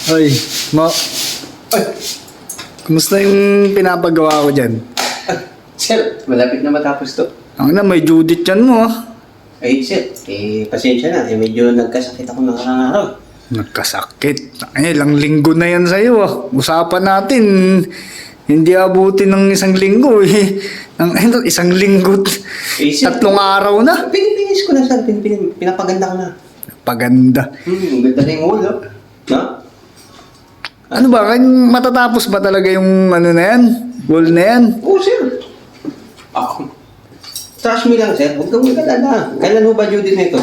Ay, Mo, Ay, kumusta yung pinapagawa ko dyan? sir, malapit na matapos to. Ang na, may Judith yan mo. Ay, sir, pasensya na. Medyo nagkasakit ako ng araw. Nagkasakit. Ay, ilang linggo na yan sa'yo. Usapan natin. Hindi abutin ng isang linggo eh. Isang linggo. Sir, 3 araw na. Pinipinis ko na, sir. Pinapaganda ko na. Paganda. Ganda na yung ulo. No? Ano ba? Matatapos ba talaga yung ano na yan? Wall na yan? Oo, sir. Ako. Trust me lang, sir. Huwag kang mag-alala. Kailan mo ba due date na ito?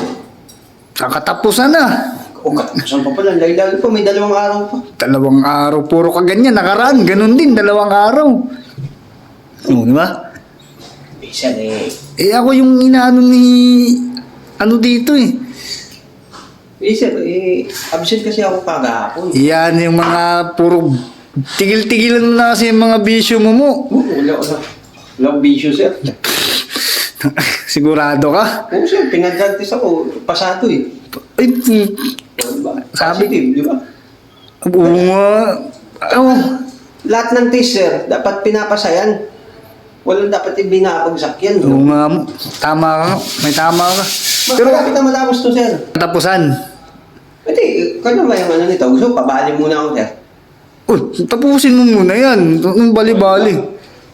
Sa katapusan na. O, katapusan pa pala. Dahil pa, may 2 araw pa. 2 araw. Puro ka ganyan. Nakaraan. Ganun din. 2 araw. Oo, di ba? Sir, Ako yung inaano ni... Ano dito eh. sir, absent kasi ako kagahapon. Yan yung mga puro... Tigil-tigilan na kasi yung mga bisyo mo. Wala ko na. Wala akong bisyo, sir. Sigurado ka? Oo, sir. Pinag-practice ako. Pasado eh. Ay, Sabi, di ba? oo nga. Oh, Lahat ng test, sir, dapat pinapasayan. Walang dapat ibinapagsak yan. oo nga. Tama ka. May tama ka. Pero malapit na matapos to, sir. Tapusan. Pwede, kanya ba yung ano nito? Gusto, pabali muna ako, sir. Tapusin mo muna yan. Yung bali-bali.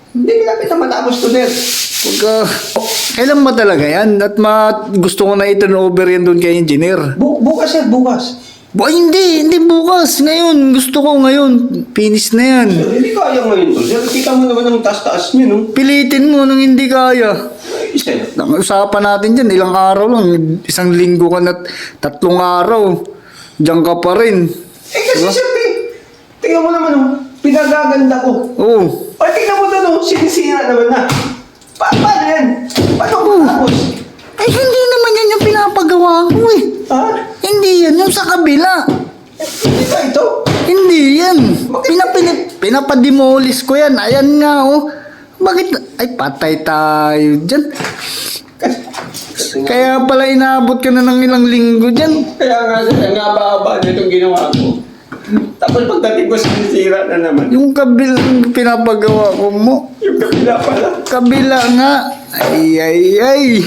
Hindi, malapit na matapos to, sir. Pagka... Kailan ba talaga yan? At gusto ko na i-turn over yan doon kay engineer. Bukas, sir, bukas. Hindi bukas. Ngayon, gusto ko ngayon. Finish na yan. Sir, hindi kaya ngayon to, sir. Kita mo naman ang taas-taas niyo, no? Pilitin mo nung hindi kaya. Ay, sir. Ang usapan natin dyan, ilang araw lang. 1 linggo ka na 3 araw. Diyan ka pa rin. Kasi, sir, tingnan mo naman, oh. Pinagaganda ko. Oo. Ay, tingnan mo doon, oh. Sinisira naman na. Paano yan? Paano ko matapos? Ay, hindi naman yan yung pinapagawa ko eh. Ha? Hindi yan, yung sa kabila. Hindi ba ito? Hindi yan. Pinapademolish ko yan. Ayan nga oh. Bakit? Ay, patay tayo dyan. Kaya pala inabot ka na ng ilang linggo dyan. Kaya nga, sir, ang haba-haba nitong ginawa ko. Tapos pagdating ko, sinisira na naman. Yung kabilang pinapagawa ko mo. Yung kabila pala. Kabila nga. Ay.